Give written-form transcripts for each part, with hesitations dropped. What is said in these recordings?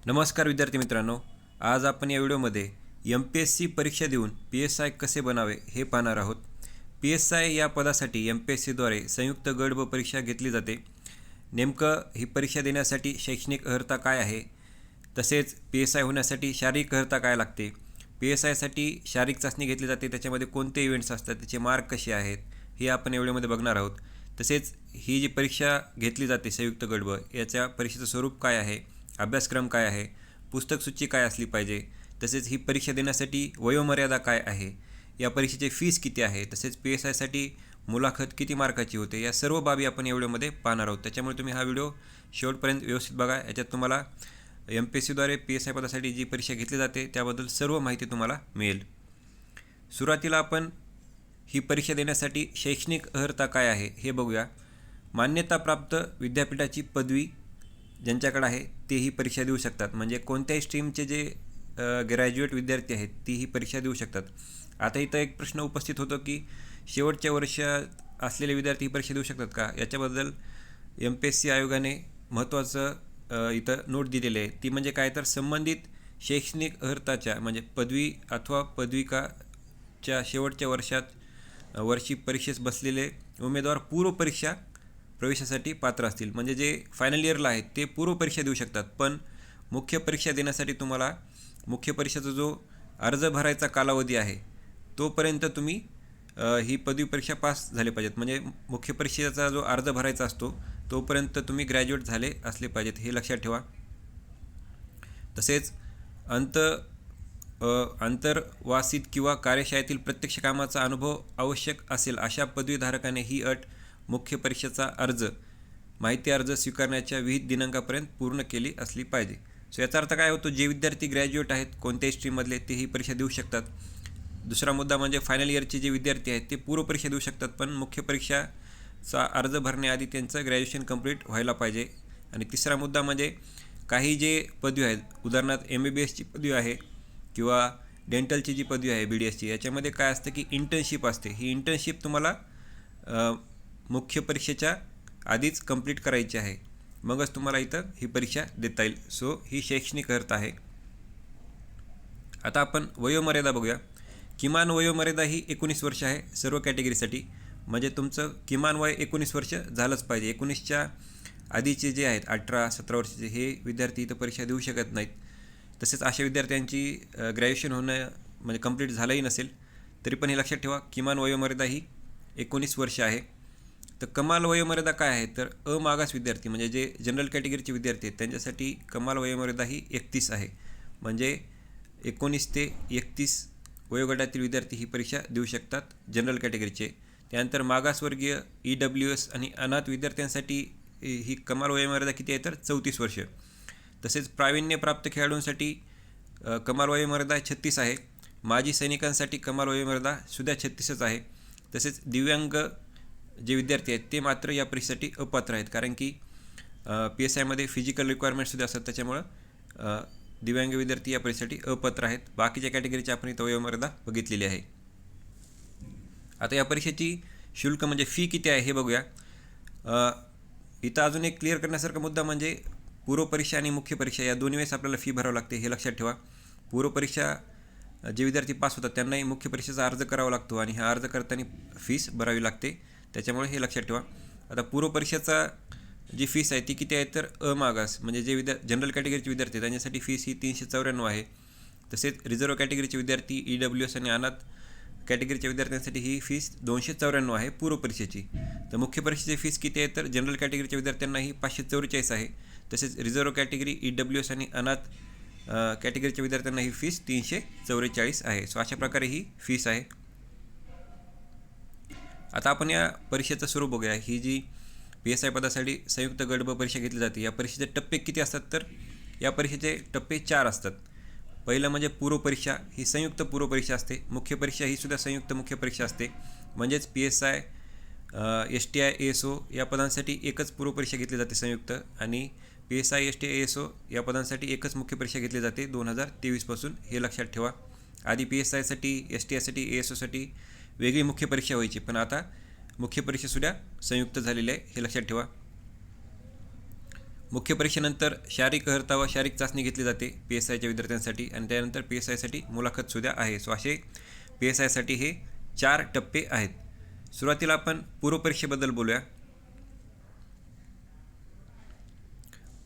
नमस्कार विद्यार्थी मित्रांनो, आज आपण या व्हिडिओमध्ये MPSC परीक्षा देऊन PSI कसे बनावे हे पाहणार आहोत. PSI या पदासाठी MPSCद्वारे संयुक्त गट ब परीक्षा घेतली जाते. नेमकं ही परीक्षा देण्यासाठी शैक्षणिक अर्हता काय आहे, तसेच PSI होण्यासाठी शारीरिक अर्हता काय लागते, PSIसाठी शारीरिक चाचणी घेतली जाते, त्याच्यामध्ये कोणते इव्हेंट्स असतात, त्याचे मार्क कसे आहेत हे आपण या व्हिडिओमध्ये बघणार आहोत. तसेच ही जी परीक्षा घेतली जाते संयुक्त गट ब याच्या परीक्षेचं स्वरूप काय आहे, अभ्यासक्रम काय आहे, पुस्तक सूची काय असली पाहिजे, तसेच ही परीक्षा देण्यासाठी वयोमर्यादा काय आहे, या परीक्षेची फीस किती आहे, तसेच PSIसाठी मुलाखत किती मार्काची होते, या सर्व बाबी आपण या व्हिडिओमध्ये पाहणार आहोत. त्याच्यामुळे तुम्ही हा व्हिडिओ शेवटपर्यंत व्यवस्थित बघा. याच्यात तुम्हाला MPSCद्वारे PSI पदासाठी जी परीक्षा घेतली जाते त्याबद्दल सर्व माहिती तुम्हाला मिळेल. सुरुवातीला आपण ही परीक्षा देण्यासाठी शैक्षणिक अर्हता काय आहे हे बघूया. मान्यताप्राप्त विद्यापीठाची पदवी ज्यांच्याकडे आहे ते ही परीक्षा देऊ शकतात. म्हणजे कोणत्याही स्ट्रीमचे जे ग्रॅज्युएट विद्यार्थी आहेत ती ही परीक्षा देऊ शकतात. आता इथं एक प्रश्न उपस्थित होतो की शेवटच्या वर्षात असलेले विद्यार्थी ही परीक्षा देऊ शकतात का. याच्याबद्दल MPSC आयोगाने महत्त्वाचं इथं नोट दिलेली आहे. ती म्हणजे काय तर संबंधित शैक्षणिक अर्हताच्या म्हणजे पदवी अथवा पदविकाच्या शेवटच्या वर्षी परीक्षेस बसलेले उमेदवार पूर्वपरीक्षा प्रवेशासाठी पात्र असतील. म्हणजे जे फायनल इयरला आहेत ते पूर्वपरीक्षा देऊ शकतात, पण मुख्य परीक्षा देण्यासाठी तुम्हाला मुख्य परीक्षेचा जो अर्ज भरायचा कालावधी आहे तोपर्यंत तुम्ही ही पदवी परीक्षा पास झाले पाहिजेत. म्हणजे मुख्य परीक्षेचा जो अर्ज भरायचा असतो तोपर्यंत तुम्ही ग्रॅज्युएट झाले असले पाहिजेत, हे लक्षात ठेवा. तसेच आंतरवासित किंवा कार्यशाळेतील प्रत्यक्ष कामाचा अनुभव आवश्यक असेल अशा पदवीधारकाने ही अट मुख्य परीक्षेचा माहिती अर्ज स्वीकारण्याच्या विहित दिनांकापर्यंत पूर्ण केली असली पाहिजे. सो याचा अर्थ काय होतो, जे विद्यार्थी ग्रॅज्युएट आहेत कोणत्याही स्ट्रीममधले ते ही परीक्षा देऊ शकतात. दुसरा मुद्दा म्हणजे फायनल इयरचे जे विद्यार्थी आहेत ते पूर्वपरीक्षा देऊ शकतात, पण मुख्य परीक्षाचा अर्ज भरण्याआधी त्यांचं ग्रॅज्युएशन कंप्लीट व्हायला पाहिजे. आणि तिसरा मुद्दा म्हणजे काही जे पदवी आहेत, उदाहरणार्थ MBBSची पदवी आहे किंवा डेंटलची जी पदवी आहे BDSची, याच्यामध्ये काय असतं की इंटर्नशिप असते. ही इंटर्नशिप तुम्हाला मुख्य परीक्षेच्या आधीच कंप्लीट करायची आहे, मगच तुम्हाला इथं ही परीक्षा देता येईल. सो ही शैक्षणिक अर्हता आहे. आता आपण वयोमर्यादा बघूया. किमान वयोमर्यादा ही 19 वर्ष आहे सर्व कॅटेगरीसाठी. म्हणजे तुमचं किमान वय 19 वर्ष झालंच पाहिजे. 19च्या आधीचे जे आहेत 18-17 वर्षाचे हे विद्यार्थी इथं परीक्षा देऊ शकत नाहीत. तसेच अशा विद्यार्थ्यांची ग्रॅज्युएशन होणं म्हणजे कंप्लीट झालंही नसेल तरी पण हे लक्षात ठेवा, किमान वयोमर्यादा ही 19 वर्ष आहे. तर कमाल वयोमर्यादा काय आहे तर अमागास विद्यार्थी म्हणजे जे जनरल कॅटेगरीचे विद्यार्थी आहेत त्यांच्यासाठी कमाल वयोमर्यादा ही 31 आहे. म्हणजे 19 ते 31 वयोगटातील विद्यार्थी ही परीक्षा देऊ शकतात जनरल कॅटेगरीचे. त्यानंतर मागासवर्गीय EWS आणि अनाथ विद्यार्थ्यांसाठी ही कमाल वयोमर्यादा किती आहे तर 34 वर्ष. तसेच प्रावीण्यप्राप्त खेळाडूंसाठी कमाल वयोमर्यादा 36 आहे. माजी सैनिकांसाठी कमाल वयोमर्यादा सुद्धा 36च आहे. तसेच दिव्यांग जे विद्यार्थी आहेत ते मात्र या परीक्षेसाठी अपात्र आहेत, कारण की PSIमध्ये फिजिकल रिक्वायरमेंटसुद्धा असतात. त्याच्यामुळं दिव्यांग विद्यार्थी या परीक्षेसाठी अपात्र आहेत. बाकीच्या कॅटेगरीची आपण इथं वयोमर्यादा बघितलेली आहे. आता या परीक्षेची शुल्क म्हणजे फी किती आहे हे बघूया. इथं अजून एक क्लिअर करण्यासारखा मुद्दा म्हणजे पूर्वपरीक्षा आणि मुख्य परीक्षा या दोन्ही वेळेस आपल्याला फी भरावं लागते, हे लक्षात ठेवा. पूर्वपरीक्षा जे विद्यार्थी पास होतात त्यांनाही मुख्य परीक्षेचा अर्ज करावा लागतो आणि हा अर्ज करताना फीस भरावी लागते, त्याच्यामुळे हे लक्षात ठेवा. आता पूर्वपरीक्षेचा जी फीस आहे ती किती आहे तर अमागास म्हणजे जे जनरल कॅटेगरीचे विद्यार्थी त्यांच्यासाठी फीस ही 394 आहे. तसेच रिझर्व्ह कॅटेगरीचे विद्यार्थी EWS आणि अनाथ कॅटेगरीच्या विद्यार्थ्यांसाठी ही फीस 294 आहे पूर्वपरीक्षेची. तर मुख्य परीक्षेची फीस किती आहे तर जनरल कॅटेगरीच्या विद्यार्थ्यांना ही 544 आहे. तसेच रिझर्व्ह कॅटेगरी EWS आणि अनाथ कॅटेगरीच्या विद्यार्थ्यांना ही फीस 344 आहे. सो अशा प्रकारे ही फीस आहे. आता आपण या परीक्षेचं स्वरूप बघूया. ही जी PSI पदासाठी संयुक्त गट ब परीक्षा घेतली जाते या परीक्षेचे टप्पे किती असतात तर या परीक्षेचे टप्पे 4 असतात. पहिलं म्हणजे पूर्वपरीक्षा, ही संयुक्त पूर्वपरीक्षा असते. मुख्य परीक्षा ही सुद्धा संयुक्त मुख्य परीक्षा असते. म्हणजेच PSI STI ASO या पदांसाठी एकच पूर्वपरीक्षा घेतली जाते संयुक्त, आणि PSI STI ASO या पदांसाठी एकच मुख्य परीक्षा घेतली जाते 2023 पासून, हे लक्षात ठेवा. आधी PSIसाठी STIसाठी ASOसाठी वेगळी मुख्य परीक्षा व्हायची, पण आता मुख्य परीक्षासुद्धा संयुक्त झालेली आहे, हे लक्षात ठेवा. मुख्य परीक्षेनंतर शारीरिक अर्हता व शारीरिक चाचणी घेतली जाते PSIच्या विद्यार्थ्यांसाठी आणि त्यानंतर PSIसाठी मुलाखतसुद्धा आहे. सो असे PSIसाठी हे 4 टप्पे आहेत. सुरुवातीला आपण पूर्वपरीक्षेबद्दल बोलूया.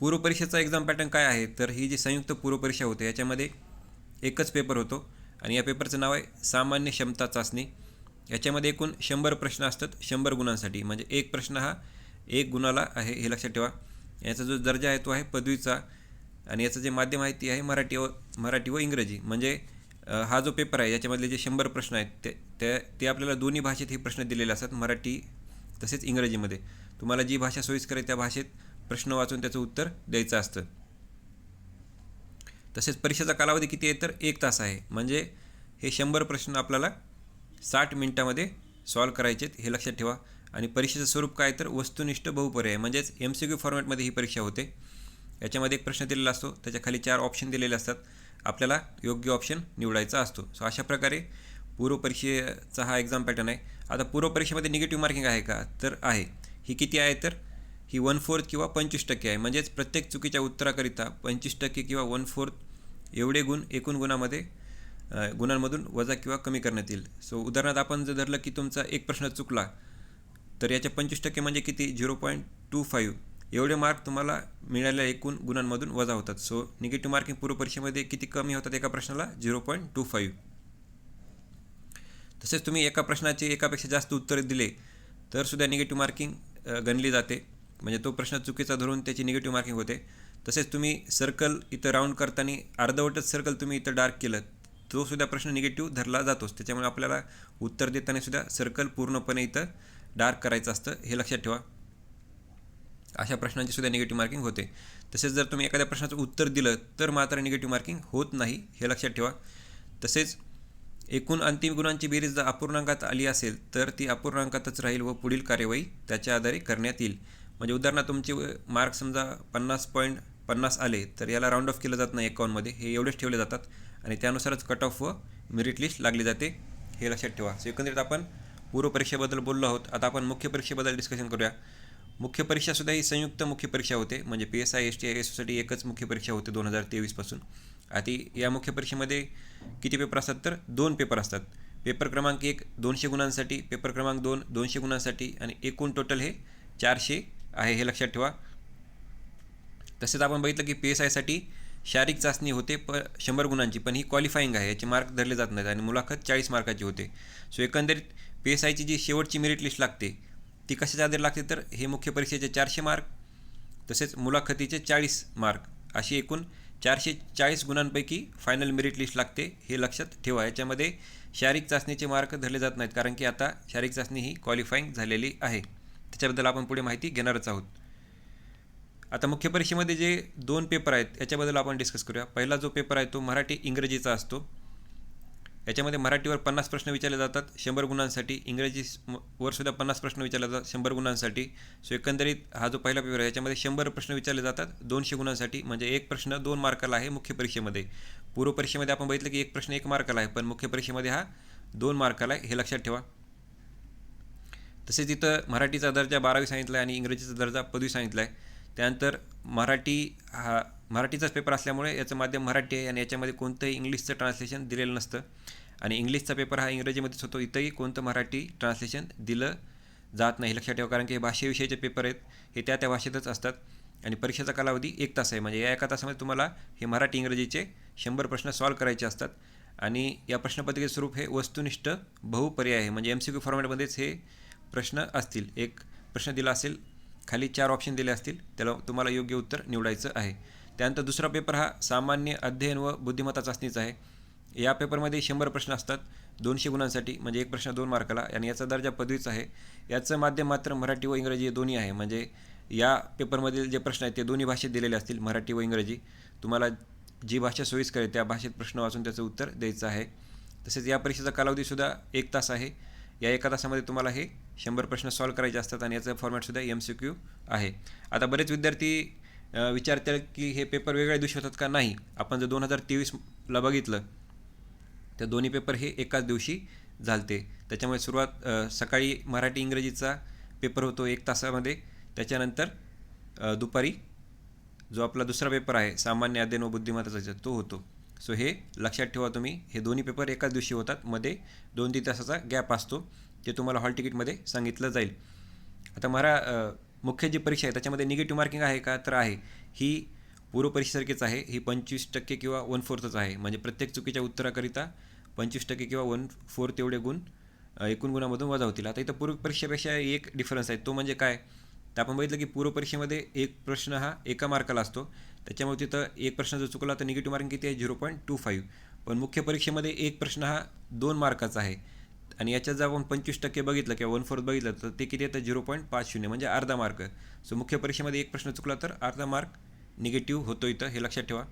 पूर्वपरीक्षेचा एक्झाम पॅटर्न काय आहे, तर ही जी संयुक्त पूर्वपरीक्षा होते याच्यामध्ये एकच पेपर होतो आणि या पेपरचं नाव आहे सामान्य क्षमता चाचणी. याच्यामध्ये एकूण 100 प्रश्न असतात 100 गुणांसाठी. म्हणजे एक प्रश्न हा 1 गुणाला आहे, हे लक्षात ठेवा. याचा जो दर्जा आहे तो आहे पदवीचा आणि याचं जे माध्यम आहे ते आहे मराठी व इंग्रजी. म्हणजे हा जो पेपर आहे याच्यामधले जे 100 प्रश्न आहेत ते आपल्याला दोन्ही भाषेत हे प्रश्न दिलेले असतात, मराठी तसेच इंग्रजीमध्ये. तुम्हाला जी भाषा सोयीस्कर आहे त्या भाषेत प्रश्न वाचून त्याचं उत्तर द्यायचं असतं. तसेच परीक्षेचा कालावधी किती आहे तर 1 तास आहे. म्हणजे हे 100 प्रश्न आपल्याला 60 मिनिटामध्ये सॉल्व करायचे आहेत, हे लक्षात ठेवा. आणि परीक्षेचं स्वरूप काय तर वस्तुनिष्ठ बहुपर्याय म्हणजेच MCQ फॉर्मॅटमध्ये ही परीक्षा होते. याच्यामध्ये एक प्रश्न दिलेला असतो, त्याच्या खाली 4 ऑप्शन दिलेले असतात, आपल्याला योग्य ऑप्शन निवडायचा असतो. सो अशा प्रकारे पूर्वपरीक्षेचा हा एक्झाम पॅटर्न आहे. आता पूर्वपरीक्षेमध्ये निगेटिव्ह मार्किंग आहे का तर आहे. ही किती आहे तर ही 1/4 किंवा 25% आहे. म्हणजेच प्रत्येक चुकीच्या उत्तराकरिता 25% किंवा 1/4 एवढे गुण एकूण गुणांमधून वजा किंवा कमी करण्यात येईल. सो उदाहरणार्थ आपण जर धरलं की तुमचा एक प्रश्न चुकला तर याच्या 25% म्हणजे किती 0.25 एवढे मार्क तुम्हाला मिळालेल्या एकूण गुणांमधून वजा होतात. सो निगेटिव्ह मार्किंग पूर्वपरीक्षेमध्ये किती कमी होतात एका प्रश्नाला 0.25. तसेच तुम्ही एका प्रश्नाचे एकापेक्षा जास्त उत्तरे दिले तर सुद्धा निगेटिव्ह मार्किंग गणली जाते. म्हणजे तो प्रश्न चुकीचा धरून त्याची निगेटिव्ह मार्किंग होते. तसेच तुम्ही सर्कल इथं राऊंड करताना अर्धवटच सर्कल तुम्ही इथं डार्क केलं तो सुद्धा प्रश्न निगेटिव्ह धरला जातोच. त्याच्यामुळे आपल्याला उत्तर देताना सुद्धा सर्कल पूर्णपणे इथं डार्क करायचं असतं, हे लक्षात ठेवा. अशा प्रश्नांची सुद्धा निगेटिव्ह मार्किंग होते. तसेच जर तुम्ही एखाद्या प्रश्नाचं उत्तर दिलं तर मात्र निगेटिव्ह मार्किंग होत नाही, हे लक्षात ठेवा. तसेच एकूण अंतिम गुणांची बेरीज जर अपूर्णांकात आली असेल तर ती अपूर्णांकातच राहील व पुढील कार्यवाही त्याच्या आधारे करण्यात येईल. म्हणजे उदाहरणार्थ तुमचे मार्क समजा 50.50 आले तर याला राऊंड ऑफ केलं जात नाही 51मध्ये, हे एवढेच ठेवले जातात आणि त्यानुसारच कट ऑफ व मेरिट लिस्ट लागली जाते, हे लक्षात ठेवा. सो एकंदरीत आपण पूर्वपरीक्षेबद्दल बोललो आहोत. आता आपण मुख्य परीक्षेबद्दल डिस्कशन करूया. मुख्य परीक्षासुद्धा ही संयुक्त मुख्य परीक्षा होते. म्हणजे PSI STI SOसाठी एकच मुख्य परीक्षा होते 2023 पासून. आधी या मुख्य परीक्षेमध्ये किती पेपर असतात तर 2 पेपर असतात. पेपर क्रमांक 1 200 गुणांसाठी, पेपर क्रमांक 2 200 गुणांसाठी आणि एकूण टोटल हे 400 आहे, हे लक्षात ठेवा. तसेच आपण बघितलं की PSIसाठी शारीरिक चाचणी होते 100 गुणांची, पण ही क्वालिफाईंग आहे, याचे मार्क धरले जात नाहीत आणि मुलाखत 40 मार्काची होते. सो एकंदरीत PSIची जी शेवटची मेरिट लिस्ट लागते ती कशाच्या आधारे लागते तर हे मुख्य परीक्षेचे 400 मार्क तसेच मुलाखतीचे 40 मार्क अशी एकूण 440 गुणांपैकी फायनल मेरिट लिस्ट लागते, हे लक्षात ठेवा. याच्यामध्ये शारीरिक चाचणीचे मार्क धरले जात नाहीत कारण की आता शारीरिक चाचणी ही क्वालिफाईंग झालेली आहे. त्याच्याबद्दल आपण पुढे माहिती घेणारच आहोत. आता मुख्य परीक्षेमध्ये जे 2 पेपर आहेत याच्याबद्दल आपण डिस्कस करूया. पहिला जो पेपर आहे तो मराठी इंग्रजीचा असतो. याच्यामध्ये मराठीवर 50 प्रश्न विचारले जातात 100 गुणांसाठी, इंग्रजीवर सुद्धा 50 प्रश्न विचारले जातात 100 गुणांसाठी. सो एकंदरीत हा जो पहिला पेपर आहे याच्यामध्ये 100 प्रश्न विचारले जातात 200 गुणांसाठी. म्हणजे एक प्रश्न 2 मार्काला आहे मुख्य परीक्षेमध्ये. पूर्वपरीक्षेमध्ये आपण बघितलं की एक प्रश्न 1 मार्काला आहे, पण मुख्य परीक्षेमध्ये हा 2 मार्काला आहे, हे लक्षात ठेवा. तसेच इथं मराठीचा दर्जा 12वी सांगितला आहे आणि इंग्रजीचा दर्जा पदवी सांगितला आहे. त्यानंतर मराठीचाच पेपर असल्यामुळे याचं माध्यम मराठी आहे आणि याच्यामध्ये कोणतंही इंग्लिशचं ट्रान्सलेशन दिलेलं नसतं आणि इंग्लिशचा पेपर हा इंग्रजीमध्येच होतो. इथंही कोणतं मराठी ट्रान्सलेशन दिलं जात नाही, लक्षात ठेवा. कारण की हे भाषेविषयीचे पेपर आहेत, हे त्या भाषेतच असतात आणि परीक्षेचा कालावधी 1 तास आहे. म्हणजे या 1 तासामध्ये तुम्हाला हे मराठी इंग्रजीचे 100 प्रश्न सॉल्व करायचे असतात आणि या प्रश्नपत्रिकेचं स्वरूप हे वस्तुनिष्ठ बहुपर्याय आहे. म्हणजे MCQ फॉर्मॅटमध्येच हे प्रश्न असतील. एक प्रश्न दिला असेल, खाली 4 ऑप्शन दिले असतील, त्याला तुम्हाला योग्य उत्तर निवडायचं आहे. त्यानंतर दुसरा पेपर हा सामान्य अध्ययन व बुद्धिमत्ता चाचणीचा आहे. या पेपरमध्ये 100 प्रश्न असतात 200 गुणांसाठी. म्हणजे एक प्रश्न 2 मार्काला आणि याचा दर्जा पदवीचा आहे. याचं माध्यम मात्र मराठी व इंग्रजी दोन्ही आहे. म्हणजे या पेपरमधील जे प्रश्न आहेत ते दोन्ही भाषेत दिलेले असतील, मराठी व इंग्रजी. तुम्हाला जी भाषा सोयीस्कर आहे त्या भाषेत प्रश्न वाचून त्याचं उत्तर द्यायचं आहे. तसेच या परीक्षेचा कालावधीसुद्धा 1 तास आहे. या 1 तासामध्ये तुम्हाला हे 100 प्रश्न सॉल्व करायचे असतात आणि याचं फॉर्मॅटसुद्धा MCQ आहे. आता बरेच विद्यार्थी विचारतात की हे पेपर वेगळ्या दिवशी होतात का? नाही. आपण जर 2023ला बघितलं तर दोन्ही पेपर हे एकाच दिवशी झालते. त्याच्यामुळे सकाळी मराठी इंग्रजीचा पेपर होतो 1 तासामध्ये, त्याच्यानंतर दुपारी जो आपला दुसरा पेपर आहे सामान्य अध्ययन व बुद्धिमत्ताचा तो होतो. सो हे लक्षात ठेवा तुम्ही. हे दोन्ही पेपर एकाच दिवशी होतात. मध्ये 2-3 तासाचा गॅप असतो. ते तुम्हाला हॉल तिकीटमध्ये सांगितलं जाईल. आता मुख्य जी परीक्षा आहे त्याच्यामध्ये निगेटिव्ह मार्किंग आहे का? तर आहे. ही पूर्वपरीक्षेसारखीच आहे. ही 25% किंवा 1/4च आहे. म्हणजे प्रत्येक चुकीच्या उत्तराकरिता 25% किंवा 1/4 एवढे गुण एकूण गुणामधून वजा होतील. आता इथं पूर्वपरीक्षेपेक्षा एक डिफरन्स आहे. तो म्हणजे काय? तर आपण बघितलं की पूर्वपरीक्षेमध्ये एक प्रश्न हा एका मार्काला असतो. त्याच्यामुळे तिथं एक प्रश्न जर चुकला तर निगेटिव्ह मार्किंग किती आहे? 0.25. पण मुख्य परीक्षेमध्ये एक प्रश्न हा 2 मार्काचा आहे. आणि याच्यात जर आपण 25% बघितलं किंवा 1/4 बघितलं तर ते किती येतं? 0.50 म्हणजे अर्धा मार्क. सो मुख्य परीक्षेमध्ये एक प्रश्न चुकला तर अर्धा मार्क निगेटिव्ह होतो इथं. हे लक्षात ठेवा.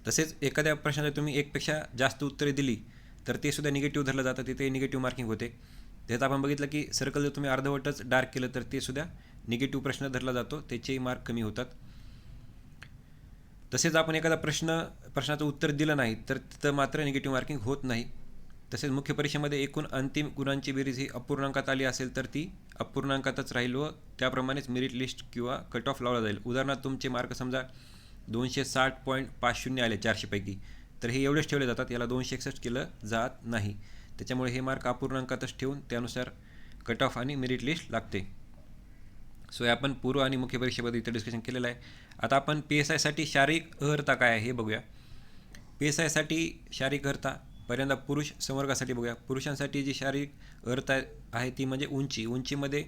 तसेच एखाद्या प्रश्नाला तुम्ही एकपेक्षा जास्त उत्तरे दिली तर ते सुद्धा निगेटिव्ह धरलं जातं. तिथे निगेटिव्ह मार्किंग होते. त्यात आपण बघितलं की सर्कल जर तुम्ही अर्धवटच डार्क केलं तर ते सुद्धा निगेटिव्ह प्रश्न धरला जातो. त्याचेही मार्क कमी होतात. तसेच आपण एखादा प्रश्नाचं उत्तर दिलं नाही तर तिथं मात्र निगेटिव्ह मार्किंग होत नाही. तसेच मुख्य परीक्षेमध्ये एकूण अंतिम गुणांची बेरीज ही अपूर्णांकात आली असेल तर ती अपूर्णांकातच राहील व त्याप्रमाणेच मेरिट लिस्ट किंवा कट ऑफ लावला जाईल. उदाहरणार्थ तुमचे मार्क समजा 260.50 आले 400 पैकी तर हे एवढेच ठेवले जातात. याला 261 केलं जात नाही. त्याच्यामुळे हे मार्क अपूर्णांकातच ठेवून त्यानुसार कट ऑफ आणि मेरिट लिस्ट लागते. सो हे आपण पूर्व आणि मुख्य परीक्षेमध्ये इथं डिस्कशन केलेलं आहे. आता आपण PSIसाठी शारीरिक अर्हता काय आहे हे बघूया. PSIसाठी शारीरिक अर्हता पहिल्यांदा पुरुष संवर्गासाठी बघूया. पुरुषांसाठी जी शारीरिक अर्हता आहे ती म्हणजे उंचीमध्ये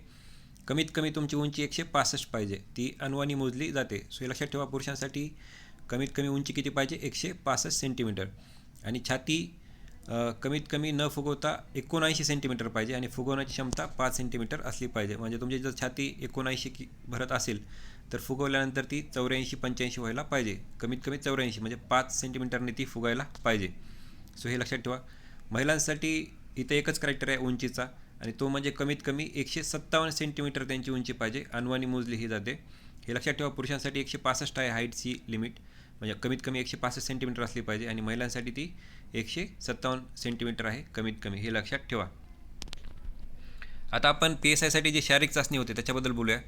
कमीत कमी तुमची उंची 165 पाहिजे. ती अणुवानी मोजली जाते. सो हे लक्षात ठेवा. पुरुषांसाठी कमीत कमी उंची किती पाहिजे? 165 सेंटीमीटर. आणि छाती कमीत कमी न फुगवता 79 सेंटीमीटर पाहिजे आणि फुगवण्याची क्षमता 5 सेंटीमीटर असली पाहिजे. म्हणजे तुमची जर छाती 79 भरत असेल तर फुगवल्यानंतर ती 84-85 व्हायला पाहिजे. कमीत कमी 84 म्हणजे 5 सेंटीमीटरने ती फुगायला पाहिजे. सो हे लक्षात ठेवा. महिलांसाठी इथे एकच क्रायटेरिया आहे उंचीचा आणि तो म्हणजे कमीत कमी 157 सेंटीमीटर त्यांची उंची पाहिजे. अणुवानी मोजली ही जाते. हे लक्षात ठेवा. पुरुषांसाठी 165 आहे हाईटची लिमिट. म्हणजे कमीत कमी 165 सेंटीमीटर असली पाहिजे आणि महिलांसाठी ती 157 सेंटीमीटर आहे कमीत कमी. हे लक्षात ठेवा. आता आपण PSIसाठी जी शारीरिक चाचणी होते त्याच्याबद्दल बोलूया.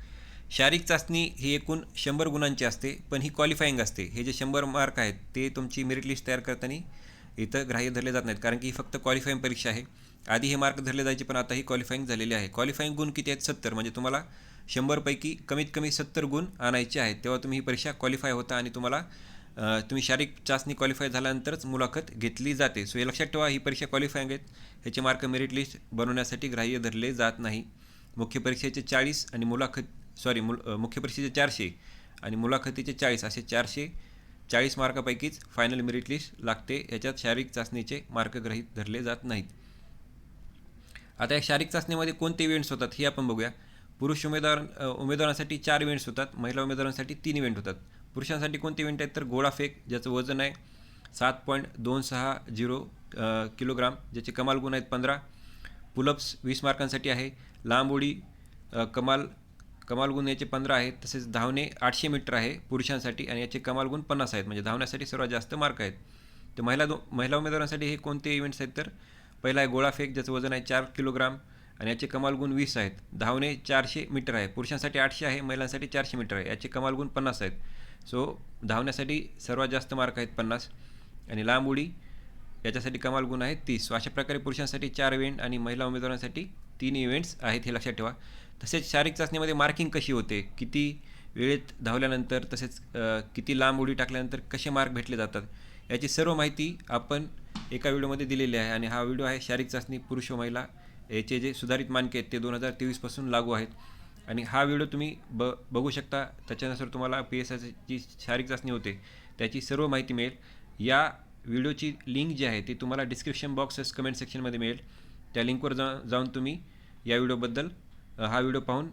शारीरिक चाचणी ही एकूण 100 गुणांची असते पण ही क्वालिफाईंग असते. हे जे 100 मार्क आहेत ते तुमची मेरिट लिस्ट तयार करताना इथं ग्राह्य धरले जात नाहीत कारण की ही फक्त क्वालिफाईंग परीक्षा आहे. आधी हे मार्क धरले जायचे पण आता ही क्वालिफाईंग झालेली आहे. क्वालिफाईंग गुण किती आहेत? 70. म्हणजे तुम्हाला 100 पैकी कमीत कमी 70 गुण आणायचे आहेत तेव्हा तुम्ही ही परीक्षा क्वालिफाय होता आणि तुम्ही शारीरिक चाचणी क्वालिफाय झाल्यानंतरच मुलाखत घेतली जाते. सो हे लक्षात ठेवा. ही परीक्षा क्वालिफाईंग आहेत. ह्याचे मार्क मेरिट लिस्ट बनवण्यासाठी ग्राह्य धरले जात नाही. मुख्य परीक्षेचे 40 आणि मुख्य परीक्षेचे 400 आणि मुलाखतीचे 40 असे 440 मार्कापैकीच फायनल मेरिट लिस्ट लागते. याच्यात शारीरिक चाचणीचे मार्क गृहीत धरले जात नाहीत. आता या शारीरिक चाचणीमध्ये कोणते इव्हेंट्स होतात हे आपण बघूया. पुरुष उमेदवारांसाठी 4 इव्हेंट्स होतात. महिला उमेदवारांसाठी 3 इव्हेंट होतात. पुरुषांसाठी कोणते इव्हेंट आहेत तर गोळाफेक ज्याचं वजन आहे 7.260 किलोग्राम ज्याचे कमाल गुण आहेत 15. पुलअप्स 20 मार्कांसाठी आहे. लांब उडी कमाल गुण याचे 15 आहेत. तसेच धावणे 800 मीटर आहे पुरुषांसाठी आणि याचे कमाल गुण 50 आहेत. म्हणजे धावण्यासाठी सर्वात जास्त मार्क आहेत. तर महिला उमेदवारांसाठी हे कोणते इव्हेंट्स आहेत तर पहिला आहे गोळाफेक ज्याचं वजन आहे 4 किलोग्राम आणि याचे कमाल गुण 20 आहेत. धावणे 400 मीटर आहे. पुरुषांसाठी 800 आहे. महिलांसाठी 400 मीटर आहे. याचे कमाल गुण 50 आहेत. सो धावण्यासाठी सर्वात जास्त मार्क आहेत 50 आणि लांब उडी याच्यासाठी कमाल गुण आहेत 30. सो अशा प्रकारे पुरुषांसाठी 4 इव्हेंट आणि महिला उमेदवारांसाठी 3 इव्हेंट्स आहेत. हे लक्षात ठेवा. तसेच शारीरिक चाचणीमध्ये मार्किंग कशी होते, किती वेळेत धावल्यानंतर तसेच किती लांब उडी टाकल्यानंतर कसे मार्क भेटले जातात याची सर्व माहिती आपण एका व्हिडिओमध्ये दिलेली आहे आणि हा व्हिडिओ आहे शारीरिक चाचणी पुरुष व महिला याचे जे सुधारित मानके आहेत ते 2023 लागू आहेत आणि हा व्हिडिओ तुम्ही बघू शकता. त्याच्यानुसार तुम्हाला PSIची शारीरिक चाचणी होते त्याची सर्व माहिती मिळेल. या व्हिडिओची लिंक जी आहे ती तुम्हाला डिस्क्रिप्शन बॉक्सेस कमेंट सेक्शनमध्ये मिळेल. त्या लिंकवर जाऊन तुम्ही या व्हिडिओबद्दल हा व्हिडिओ पाहून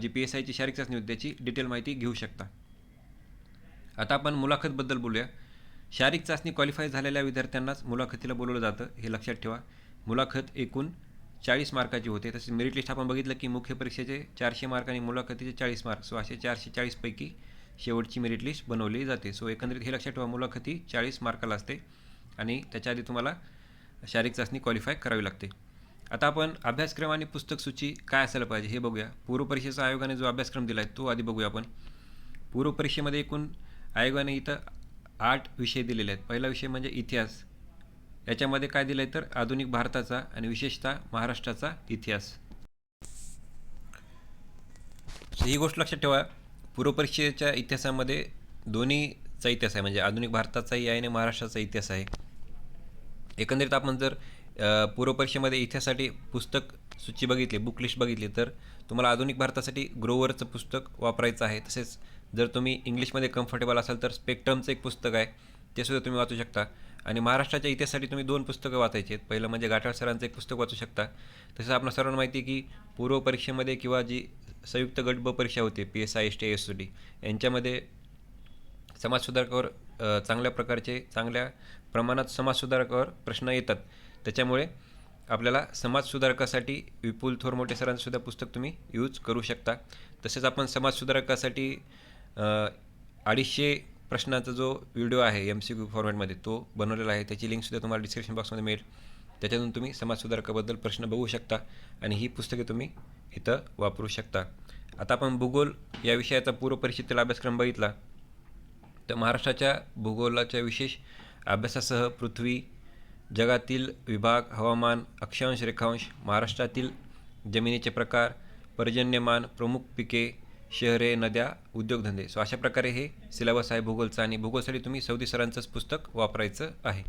जी PSIची शारीरिक चाचणी होती त्याची डिटेल माहिती घेऊ शकता. आता आपण मुलाखतबद्दल बोलूया. शारीरिक चाचणी क्वालिफाय झालेल्या विद्यार्थ्यांनाच मुलाखतीला बोलवलं जातं हे लक्षात ठेवा. मुलाखत एकूण 40 मार्काची होते. तसेच मेरिट लिस्ट आपण बघितलं की मुख्य परीक्षेचे 400 मार्क आणि मुलाखतीचे 40 मार्क. सो असे 440 पैकी शेवटची मेरिट लिस्ट बनवली जाते. सो एकंदरीत हे लक्षात ठेवा. मुलाखती 40 मार्काला असते आणि त्याच्या आधी तुम्हाला शारीरिक चाचणी क्वालिफाय करावी लागते. आता आपण अभ्यासक्रम आणि पुस्तक सूची काय असायला पाहिजे हे बघूया. पूर्व परीक्षेचा आयोगाने जो अभ्यासक्रम दिला आहे तो आधी बघूया आपण. पूर्वपरीक्षेमध्ये एकूण आयोगाने इथं 8 विषय दिलेले आहेत. पहिला विषय म्हणजे इतिहास. याच्यामध्ये काय दिलं आहे तर आधुनिक भारताचा आणि विशेषतः महाराष्ट्राचा इतिहास. ही गोष्ट लक्षात ठेवा, पूर्वपरीक्षेच्या इतिहासामध्ये दोन्हीचा इतिहास आहे, म्हणजे आधुनिक भारताचाही आहे आणि महाराष्ट्राचा इतिहास आहे. एकंदरीत आपण जर पूर्वपरीक्षेमध्ये इतिहासासाठी पुस्तक सूची बघितली, बुक लिस्ट बघितली, तर तुम्हाला आधुनिक भारतासाठी ग्रोवरचं पुस्तक वापरायचं आहे. तसेच जर तुम्ही इंग्लिशमध्ये कम्फर्टेबल असाल तर स्पेक्ट्रमचं एक पुस्तक आहे, ते सुद्धा तुम्ही वाचू शकता. आणि महाराष्ट्राच्या इतिहासासाठी तुम्ही 2 पुस्तकं वाचायची आहेत. पहिलं म्हणजे गाठाळ सरांचं एक पुस्तक वाचू शकता. तसंच आपल्या सर्वांना माहिती आहे की पूर्वपरीक्षेमध्ये किंवा जी संयुक्त गट ब परीक्षा होते PSI ST SOT यांच्यामध्ये समाजसुधारकावर चांगल्या प्रकारचे चांगल्या प्रमाणात समाजसुधारकावर प्रश्न येतात. त्याच्यामुळे आपल्याला समाजसुधारकासाठी विपुल थोरमोटे सरांचं सुद्धा पुस्तक तुम्ही यूज करू शकता. तसेच आपण समाजसुधारकासाठी 250 प्रश्नांचा जो व्हिडिओ आहे MCQ फॉर्मॅटमध्ये तो बनवलेला आहे. त्याची लिंकसुद्धा तुम्हाला डिस्क्रिप्शन बॉक्समध्ये मिळेल. त्याच्यातून तुम्ही समाजसुधारकाबद्दल प्रश्न बघू शकता आणि ही पुस्तके तुम्ही इथं वापरू शकता. आता आपण भूगोल या विषयाचा पूर्वपरीक्षेतील अभ्यासक्रम बघितला तर महाराष्ट्राच्या भूगोलाच्या विशेष अभ्यासासह पृथ्वी, जगातील विभाग, हवामान, अक्षांश, रेखांश, महाराष्ट्रातील जमिनीचे प्रकार, पर्जन्यमान, प्रमुख पिके, शहरे, नद्या, उद्योगधंदे. सो अशा प्रकारे हे सिलेबस आहे भूगोलचा आणि भूगोलसाठी तुम्ही सौदी सरांचंच पुस्तक वापरायचं आहे.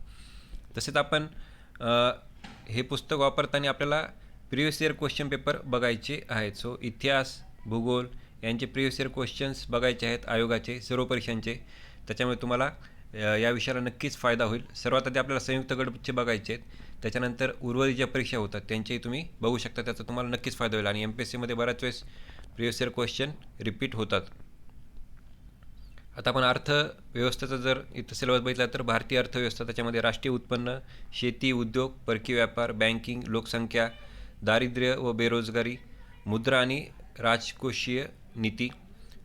तसेच आपण हे पुस्तक वापरताना आपल्याला प्रिव्हियस इयर क्वेश्चन पेपर बघायचे आहेत. सो इतिहास, भूगोल यांचे प्रिव्हियस इयर क्वेश्चन्स बघायचे आहेत आयोगाचे सर्व परीक्षांचे. त्याच्यामुळे तुम्हाला या विषयाला नक्कीच फायदा होईल. सर्वात आधी आपल्याला संयुक्त गटचे बघायचे आहेत, त्याच्यानंतर उर्वरित ज्या परीक्षा होतात त्यांचेही तुम्ही बघू शकता. त्याचा तुम्हाला नक्कीच फायदा होईल आणि MPSCमध्ये बऱ्याच वेळेस प्रिव्हियस इयर क्वेश्चन रिपीट होतात. आता आपण अर्थव्यवस्थेचा जर इथं सिलेबस बघितला तर भारतीय अर्थव्यवस्था, त्याच्यामध्ये राष्ट्रीय उत्पन्न, शेती, उद्योग, परकीय व्यापार, बँकिंग, लोकसंख्या, दारिद्र्य व बेरोजगारी, मुद्रा आणि राजकोषीय नीती.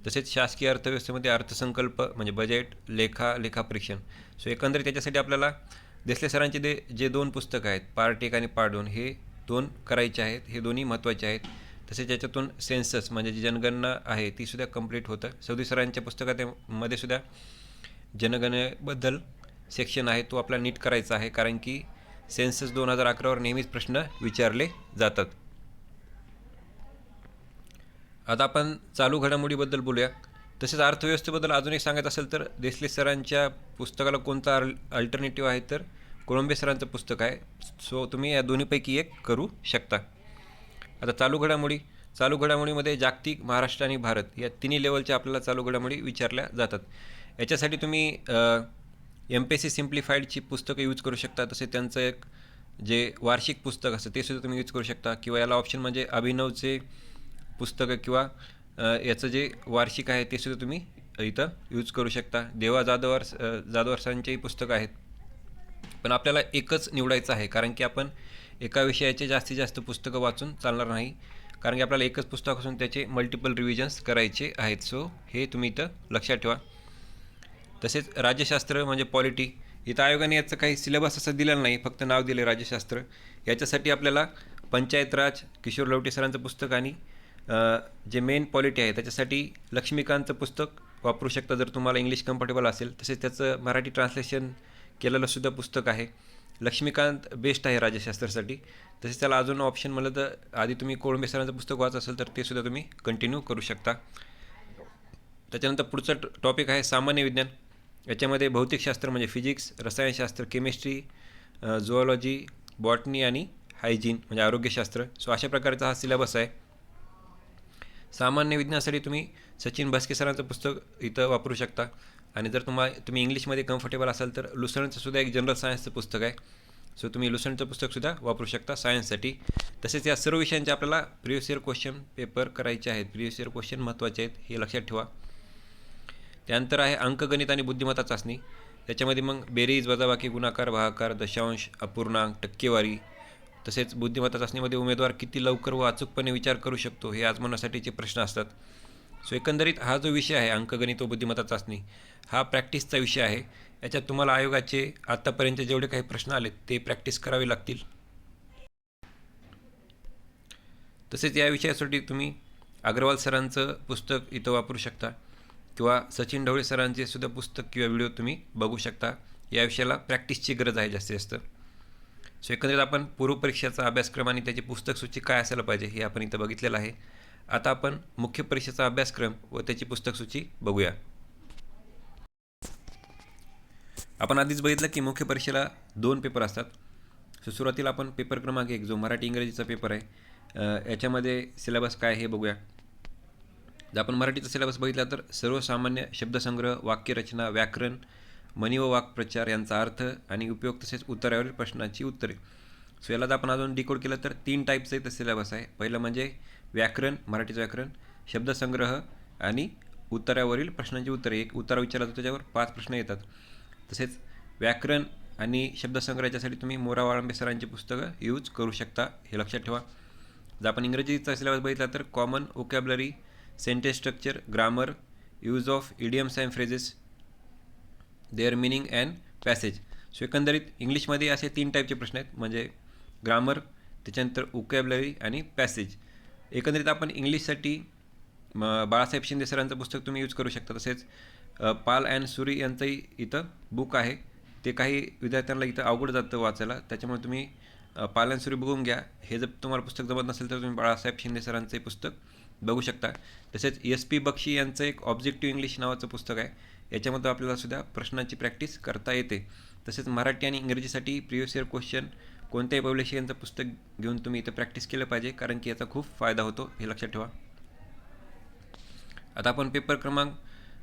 तसेच शासकीय अर्थव्यवस्थेमध्ये अर्थसंकल्प म्हणजे बजेट, लेखापरीक्षण. सो एकंदरीत त्याच्यासाठी आपल्याला देसले सरांचे जे 2 पुस्तकं आहेत, पार्ट 1 आणि पार्ट 2, हे 2 करायचे आहेत. हे दोन्ही महत्त्वाचे आहेत. तसेच याच्यातून सेन्सस म्हणजे जी जनगणना आहे ती सुद्धा कंप्लीट होतं. सौदी सरांच्या पुस्तकामध्ये सुद्धा जनगणनेबद्दल सेक्शन आहे, तो आपला नीट करायचा आहे, कारण की सेन्सस 2011वर नेहमीच प्रश्न विचारले जातात. आता आपण चालू घडामोडीबद्दल बोलूया. तसेच अर्थव्यवस्थेबद्दल अजून एक सांगायचं असेल तर देसले सरांच्या पुस्तकाला कोणता अल्टरनेटिव्ह आहे तर कोळंबे सरांचं पुस्तक आहे. सो तुम्ही या दोन्हीपैकी एक करू शकता. आता चालू घडामोडीमध्ये जागतिक, महाराष्ट्र आणि भारत या तिन्ही लेवलच्या आपल्याला चालू घडामोडी विचारल्या जातात. याच्यासाठी तुम्ही MPSC सिम्प्लिफाईडची पुस्तकं यूज करू शकता. तसे त्यांचं एक जे वार्षिक पुस्तक असतं ते सुद्धा तुम्ही यूज करू शकता, किंवा याला ऑप्शन म्हणजे अभिनवचे पुस्तकं किंवा याचं जे वार्षिक आहे ते सुद्धा तुम्ही इथं यूज करू शकता. देवा जाधवर सरांचेही पुस्तकं आहेत, पण आपल्याला एकच निवडायचं आहे, कारण की आपण एका विषयाचे जास्तीत जास्त पुस्तकं वाचून चालणार नाही, कारण की आपल्याला एकच पुस्तक असून त्याचे मल्टिपल रिव्हिजन्स करायचे आहेत. सो हे तुम्ही इथं लक्षात ठेवा. तसेच राज्यशास्त्र म्हणजे पॉलिटी, इथं आयोगाने याचं काही सिलेबस असं दिलेलं नाही, फक्त नाव दिले राज्यशास्त्र. याच्यासाठी आपल्याला पंचायत राज, किशोर लवटे सरांचं पुस्तक आणि जे मेन पॉलिटी आहे त्याच्यासाठी लक्ष्मीकांतचं पुस्तक वापरू शकता जर तुम्हाला इंग्लिश कम्फर्टेबल असेल. तसेच त्याचं मराठी ट्रान्सलेशन केलेलं सुद्धा पुस्तक आहे. लक्ष्मीकांत बेस्ट आहे राज्यशास्त्रासाठी. तसेच त्याला अजून ऑप्शन म्हणलं तर आधी तुम्ही कोळंबे सरांचं पुस्तक वाचत असेल तर ते सुद्धा तुम्ही कंटिन्यू करू शकता. त्याच्यानंतर पुढचं टॉपिक आहे सामान्य विज्ञान. याच्यामध्ये भौतिकशास्त्र म्हणजे फिजिक्स, रसायनशास्त्र, केमिस्ट्री, झुऑलॉजी, बॉटनी आणि हायजीन म्हणजे आरोग्यशास्त्र. सो अशा प्रकारचा हा सिलेबस आहे. सामान्य विज्ञानासाठी तुम्ही सचिन भास्के सरांचं पुस्तक इथं वापरू शकता, आणि जर तुम्ही इंग्लिशमध्ये कम्फर्टेबल असाल तर लुसर्नचं सुद्धा एक जनरल सायन्सचं पुस्तक आहे. सो तुम्ही लुसर्नचं पुस्तकसुद्धा वापरू शकता सायन्ससाठी. तसेच या सर्व विषयांचे आपल्याला प्रिव्हियस इयर क्वेश्चन पेपर करायचे आहेत. प्रिव्हियस इयर क्वेश्चन महत्त्वाचे आहेत, हे लक्षात ठेवा. त्यानंतर आहे अंकगणित आणि बुद्धिमत्ता चाचणी. त्याच्यामध्ये मग बेरीज, वजाबाकी, गुणाकार, भागाकार, दशांश, अपूर्णांक, टक्केवारी. तसेच बुद्धिमत्ता चाचणीमध्ये उमेदवार किती लवकर व अचूकपणे विचार करू शकतो हे आजमावण्यासाठीचे प्रश्न असतात. सो एकंदरीत हा जो विषय आहे अंकगणित व बुद्धिमत्ता चाचणी हा प्रॅक्टिसचा विषय आहे. याच्यात तुम्हाला आयोगाचे आत्तापर्यंत जेवढे काही प्रश्न आले ते प्रॅक्टिस करावे लागतील. तसेच या विषयासाठी तुम्ही अग्रवाल सरांचं पुस्तक इथं वापरू शकता. किंवा सचिन ढवळे सरांचे सुद्धा पुस्तक किंवा व्हिडिओ तुम्ही बघू शकता. या विषयाला प्रॅक्टिसची गरज आहे जास्तीत जास्त. सो एकंदरीत आपण पूर्वपरीक्षेचा अभ्यासक्रम आणि त्याची पुस्तक सूची काय असायला पाहिजे हे आपण इथं बघितलेलं आहे. आता आपण मुख्य परीक्षेचा अभ्यासक्रम व त्याची पुस्तक सूची बघूया. आपण आधीच बघितलं की मुख्य परीक्षेला 2 पेपर असतात. सो सुरुवातीला आपण पेपर क्रमांक 1 जो मराठी इंग्रजीचा पेपर आहे याच्यामध्ये सिलेबस काय हे बघूया. जर आपण मराठीचा सिलेबस बघितला तर सर्वसामान्य शब्दसंग्रह, वाक्यरचना, व्याकरण, म्हणी व वाक्प्रचार यांचा अर्थ आणि उपयोग तसेच उत्तरावरील प्रश्नांची उत्तरे. सो याला जर आपण अजून डिकोड केलं तर 3 टाईपचं इथं सिलेबस आहे. पहिलं म्हणजे व्याकरण, मराठीचं व्याकरण, शब्दसंग्रह आणि उत्तरावरील प्रश्नांची उत्तरे. एक उत्तर विचारला तर त्याच्यावर 5 प्रश्न येतात. तसेच व्याकरण आणि शब्दसंग्रहाच्यासाठी तुम्ही मोरा वाळंबे सरांची पुस्तकं यूज करू शकता, हे लक्षात ठेवा. जर आपण इंग्रजीचा सिलेबस बघितला तर common vocabulary, sentence structure, grammar, use of idioms and phrases, their meaning and passage. So एकंदरीत इंग्लिशमध्ये असे 3 टाईपचे प्रश्न आहेत, म्हणजे ग्रामर, त्याच्यानंतर वोकॅब्युलरी आणि पॅसेज. एकंदरीत आपण इंग्लिशसाठी बाळासाहेब शिंदे सरांचं पुस्तक तुम्ही यूज करू शकता. तसेच पाल अँड सुरी यांचंही इथं बुक आहे. ते काही विद्यार्थ्यांना इथं अवघड जातं वाचायला, त्याच्यामुळे तुम्ही पाल अँड सुरी बघून घ्या. हे जर तुम्हाला पुस्तक जमत नसेल तर तुम्ही बाळासाहेब शिंदे सरांचे पुस्तक बघू शकता. तसेच SP बक्षी यांचं एक ऑब्जेक्टिव्ह इंग्लिश नावाचं पुस्तक आहे. याच्यामध्ये आपल्याला सुद्धा प्रश्नांची प्रॅक्टिस करता येते. तसेच मराठी आणि इंग्रजीसाठी प्रिव्हियस इयर क्वेश्चन कोणत्याही पब्लिशिंगचं पुस्तक घेऊन तुम्ही इथं प्रॅक्टिस केलं पाहिजे, कारण की याचा खूप फायदा होतो, हे लक्षात ठेवा. आता आपण पेपर क्रमांक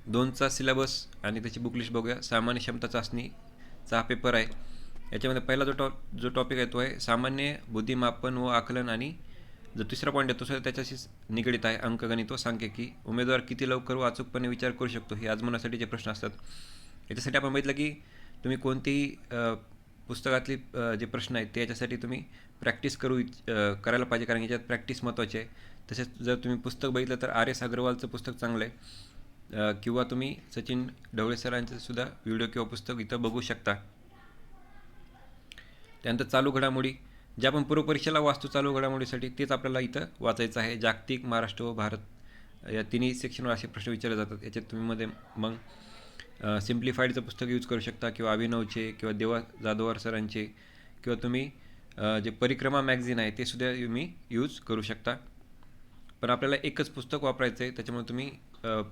2चा सिलेबस आणि त्याची बुक लिस्ट बघूया. सामान्य क्षमता चाचणीचा हा पेपर आहे. याच्यामध्ये पहिला जो टॉपिक आहे तो आहे सामान्य बुद्धिमापन व आकलन, आणि जो तिसरा पॉईंट आहे तो सुद्धा त्याच्याशीच निगडित आहे, अंकगणित व सांख्यिकी. उमेदवार किती लवकर व अचूकपणे विचार करू शकतो हे आजमावण्यासाठीचे प्रश्न असतात. याच्यासाठी आपण बघितलं की तुम्ही कोणतेही पुस्तकातले जे प्रश्न आहेत ते याच्यासाठी तुम्ही प्रॅक्टिस करायला पाहिजे, कारण याच्यात प्रॅक्टिस महत्त्वाची आहे. तसेच जर तुम्ही पुस्तक बघितलं तर RS अग्रवालचं पुस्तक चांगलं आहे, किंवा तुम्ही सचिन ढवळे सरांचं सुद्धा व्हिडिओ किंवा पुस्तक इथं बघू शकता. त्यानंतर चालू घडामोडी, जे आपण पूर्वपरीक्षेला वाचतो चालू घडामोडीसाठी तेच आपल्याला इथं वाचायचं आहे. जागतिक, महाराष्ट्र व भारत या तिन्ही सेक्शनवर असे प्रश्न विचारले जातात. याच्यात तुम्ही मध्ये मग सिम्प्लिफाईडचं पुस्तक यूज करू शकता, किंवा अभिनवचे, किंवा देवा जाधवर सरांचे, किंवा तुम्ही जे परिक्रमा मॅगझिन आहे ते सुद्धा तुम्ही यूज करू शकता. पण आपल्याला एकच पुस्तक वापरायचं आहे, त्याच्यामुळे तुम्ही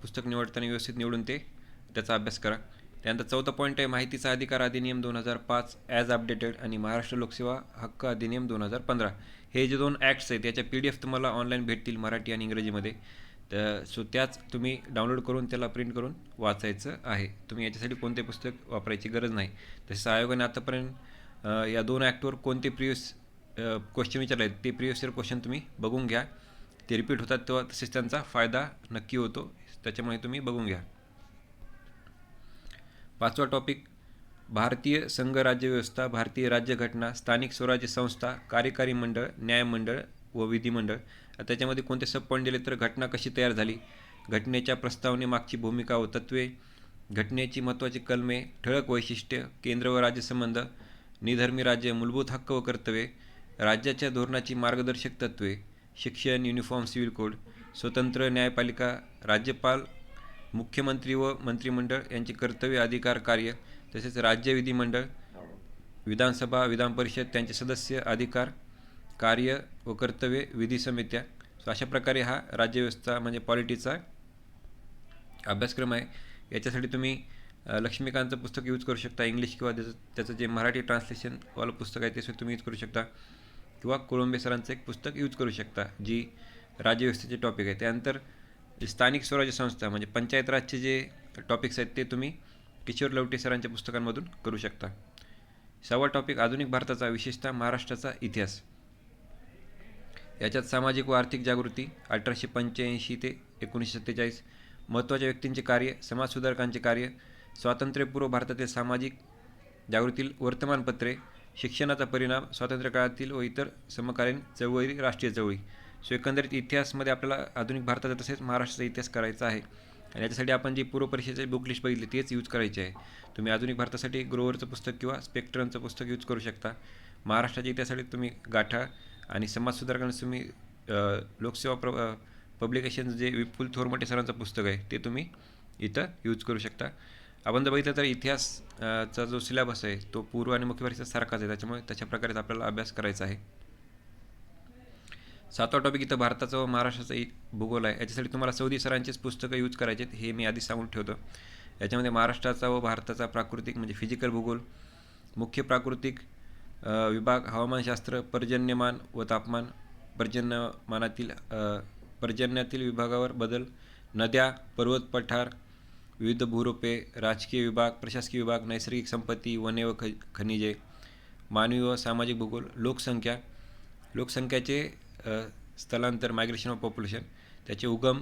पुस्तक निवडताना व्यवस्थित निवडून त्याचा अभ्यास करा. त्यानंतर 4था पॉईंट आहे माहितीचा अधिकार अधिनियम 2005 ॲज अपडेटेड आणि महाराष्ट्र लोकसेवा हक्क अधिनियम 2015. हे जे 2 ॲक्ट्स आहेत त्याच्या PDF तुम्हाला ऑनलाईन भेटतील मराठी आणि इंग्रजीमध्ये. तर सो त्याच तुम्ही डाउनलोड करून त्याला प्रिंट करून वाचायचं आहे. तुम्ही याच्यासाठी कोणते पुस्तक वापरायची गरज नाही. तसेच आयोगाने आतापर्यंत या 2 ॲक्टवर कोणते प्रिव्हियस क्वेश्चन विचारले आहेत ते प्रिव्हियस इयर क्वेश्चन तुम्ही बघून घ्या. ते रिपीट होतात तेव्हा तसेच त्यांचा फायदा नक्की होतो, त्याच्यामुळे तुम्ही बघून घ्या. 5वा टॉपिक भारतीय संघ राज्यव्यवस्था, भारतीय राज्यघटना, स्थानिक स्वराज्य संस्था, कार्यकारी मंडळ, न्यायमंडळ व विधिमंडळ. त्याच्यामध्ये कोणते सब पॉईंट दिले तर घटना कशी तयार झाली, घटनेच्या प्रस्तावनेमागची भूमिका व तत्त्वे, घटनेची महत्त्वाची कलमे, ठळक वैशिष्ट्य, केंद्र व राज्य संबंध, निधर्मी राज्य, मूलभूत हक्क व कर्तव्ये, राज्याच्या धोरणाची मार्गदर्शक तत्त्वे, शिक्षण, युनिफॉर्म सिव्हिल कोड, स्वतंत्र न्यायपालिका, राज्यपाल, मुख्यमंत्री व मंत्रिमंडळ यांची कर्तव्य, अधिकार, कार्य, तसेच राज्य विधिमंडळ, विधानसभा, विधानपरिषद त्यांचे सदस्य, अधिकार, कार्य व कर्तव्ये, विधी समित्या. सो अशा प्रकारे हा राज्यव्यवस्था म्हणजे पॉलिटीचा अभ्यासक्रम आहे. याच्यासाठी तुम्ही लक्ष्मीकांतचं पुस्तक यूज करू शकता इंग्लिश, किंवा त्याचं जे मराठी ट्रान्सलेशनवालं पुस्तक आहे ते सुद्धा तुम्ही यूज करू शकता, किंवा कोळंबे सरांचं एक पुस्तक यूज करू शकता जी राज्यव्यवस्थेचे टॉपिक आहे. त्यानंतर स्थानिक स्वराज्य संस्था म्हणजे पंचायत राजचे जे टॉपिक्स आहेत ते तुम्ही किशोर लवटे सरांच्या पुस्तकांमधून करू शकता. 6वा टॉपिक आधुनिक भारताचा, विशेषतः महाराष्ट्राचा इतिहास. याच्यात सामाजिक व आर्थिक जागृती 1885 ते 1947, महत्त्वाच्या व्यक्तींचे कार्य, समाजसुधारकांचे कार्य, स्वातंत्र्यपूर्व भारतातील सामाजिक जागृतीतील वर्तमानपत्रे, शिक्षणाचा परिणाम, स्वातंत्र्य काळातील व इतर समकालीन चळवळी, राष्ट्रीय चळवळी. सो एकंदरीत इतिहासमध्ये आपल्याला आधुनिक भारताचा तसेच महाराष्ट्राचा इतिहास करायचा आहे, आणि याच्यासाठी आपण जी पूर्वपरीक्षेची बुक लिस्ट बघितली तेच यूज करायचे आहे. तुम्ही आधुनिक भारतासाठी ग्रोवरचं पुस्तक किंवा स्पेक्ट्रमचं पुस्तक यूज करू शकता. महाराष्ट्राच्या इतिहासासाठी तुम्ही गाठा, आणि समाजसुधारकांना तुम्ही लोकसेवा पब्लिकेशन जे विपुल थोरमटे सरांचं पुस्तक आहे ते तुम्ही इथं यूज करू शकता. आपण जर बघितलं तर इतिहासचा जो सिलेबस आहे तो पूर्व आणि मुख्य परीक्षा सारखाच आहे, त्याच्यामुळे तशा प्रकारेच आपल्याला अभ्यास करायचा आहे. 7वा टॉपिक इथं भारताचा व महाराष्ट्राचा भूगोल आहे. याच्यासाठी तुम्हाला सौदी सरांचेच पुस्तकं यूज करायचे आहेत, हे मी आधी सांगून ठेवतो. याच्यामध्ये महाराष्ट्राचा व भारताचा प्राकृतिक म्हणजे फिजिकल भूगोल, मुख्य प्राकृतिक विभाग, हवामानशास्त्र, पर्जन्यमान व तापमान, पर्जन्यातील विभागावर बदल, नद्या, पर्वत पठार, विविध भूरूपे, राजकीय विभाग, प्रशासकीय विभाग, नैसर्गिक संपत्ती, वने व खनिजे, मानवी व सामाजिक भूगोल, लोकसंख्याचे स्थलांतर, मायग्रेशन ऑफ पॉप्युलेशन, त्याचे उगम,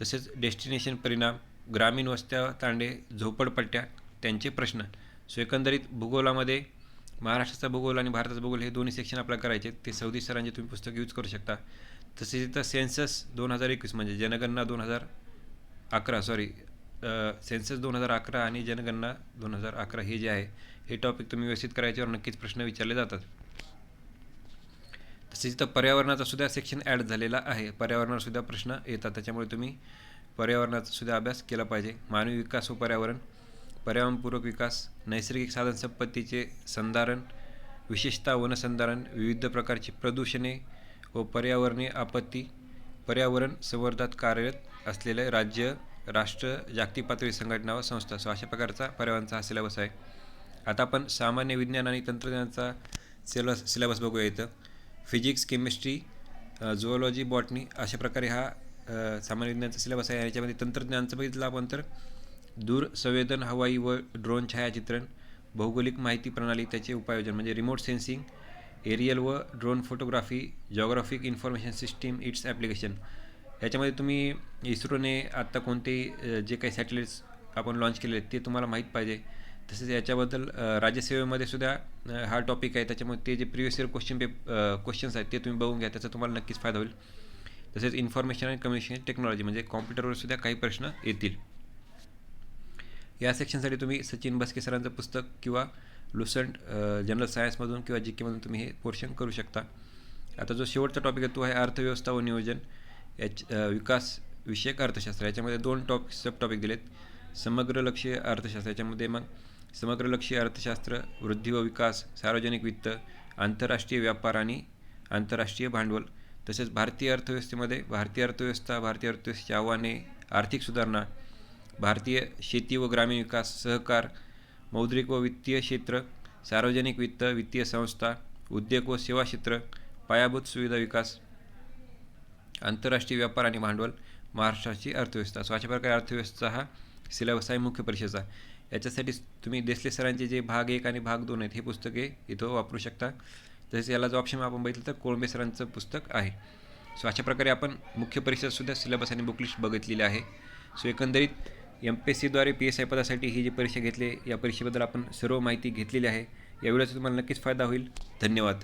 तसेच डेस्टिनेशन परिणाम, ग्रामीण वस्त्या, तांडे, झोपडपट्ट्या, त्यांचे प्रश्न. सो एकंदरीत भूगोलामध्ये महाराष्ट्राचा भूगोल आणि भारताचा भूगोल हे दोन्ही सेक्शन आपल्याला करायचे, ते सौदी सरांचे तुम्ही पुस्तक यूज करू शकता. तसेच इथं सेन्सस 2021 म्हणजे जनगणना 2011 आणि जनगणना 2011 हे जे आहे हे टॉपिक तुम्ही व्यवस्थित करायच्यावर नक्कीच प्रश्न विचारले जातात. तसेच इथं पर्यावरणाचा सुद्धा सेक्शन ॲड झालेला आहे. पर्यावरणावर सुद्धा प्रश्न येतात, त्याच्यामुळे तुम्ही पर्यावरणाचा सुद्धा अभ्यास केला पाहिजे. मानवी विकास व पर्यावरण, पर्यावरणपूरक विकास, नैसर्गिक साधनसंपत्तीचे संधारण, विशेषतः वनसंधारण, विविध प्रकारची प्रदूषणे व पर्यावरणीय आपत्ती, पर्यावरण संवर्धनात कार्यरत असलेले राज्य, राष्ट्र, जागतिक पातळी संघटना व संस्था. सो अशा प्रकारचा पर्यावरणाचा हा सिलेबस आहे. आता आपण सामान्य विज्ञान आणि तंत्रज्ञानाचा सिलेबस बघूया. इथं फिजिक्स, केमिस्ट्री, झुऑलॉजी, बॉटनी अशा प्रकारे हा सामान्य विज्ञानाचा सिलेबस आहे. याच्यामध्ये तंत्रज्ञानाचं बघितलं आपण तर दूरसंवेदन, हवाई व ड्रोन छायाचित्रण, भौगोलिक माहिती प्रणाली, त्याचे उपाययोजन म्हणजे रिमोट सेन्सिंग, एरियल व drone photography, geographic information system, it's application. याच्यामध्ये तुम्ही इस्रोने आत्ता कोणते जे काही सॅटेलाइट्स आपण लॉन्च केले आहेत ते तुम्हाला माहीत पाहिजे. तसेच याच्याबद्दल राज्यसेवेमध्ये सुद्धा हा टॉपिक आहे, त्याच्यामुळे ते जे प्रिव्हियस इयर क्वेश्चन्स आहेत ते तुम्ही बघून घ्या, त्याचा तुम्हाला नक्कीच फायदा होईल. तसेच इन्फॉर्मेशन आणि कम्युनिकेशन टेक्नॉलॉजी म्हणजे कॉम्प्युटरवर सुद्धा काही प्रश्न येतील. या सेक्शनसाठी तुम्ही सचिन बस्के सरांचं पुस्तक किंवा लुसंट जनरल सायन्समधून किंवा जी केमधून तुम्ही हे पोर्शन करू शकता. आता जो शेवटचा टॉपिक आहे तो आहे अर्थव्यवस्था व नियोजन, विकास विषयक अर्थशास्त्र. याच्यामध्ये 2 सब टॉपिक दिलेत. समग्र लक्ष्य अर्थशास्त्र, याच्यामध्ये मग समग्र लक्ष्य अर्थशास्त्र, वृद्धी व विकास, सार्वजनिक वित्त, आंतरराष्ट्रीय व्यापार आणि आंतरराष्ट्रीय भांडवल. तसेच भारतीय अर्थव्यवस्थेची आव्हाने, आर्थिक सुधारणा, भारतीय शेती व ग्रामीण विकास, सहकार, मौद्रिक व वित्तीय क्षेत्र, सार्वजनिक वित्त, वित्तीय संस्था, उद्योग व सेवा क्षेत्र, पायाभूत सुविधा विकास, आंतरराष्ट्रीय व्यापार आणि भांडवल, महाराष्ट्राची अर्थव्यवस्था. सो अशा प्रकारे अर्थव्यवस्था हा सिलेबस आहे मुख्य परीक्षेचा. याच्यासाठी तुम्ही देसले सरांचे जे भाग 1 आणि भाग 2 आहेत हे पुस्तके इथं वापरू शकता. तसेच याला जो ऑप्शन आपण बघितलं तर कोळंबे सरांचं पुस्तक आहे. सो अशा प्रकारे आपण मुख्य परीक्षेतसुद्धा सिलेबस आणि बुकलिस्ट बघितलेली आहे. सो एकंदरीत MPSCद्वारे PSI पदासाठी ही जी परीक्षा घेतली या परीक्षेबद्दल आपण सर्व माहिती घेतलेली आहे. या व्हिडिओचा तुम्हाला नक्कीच फायदा होईल. धन्यवाद.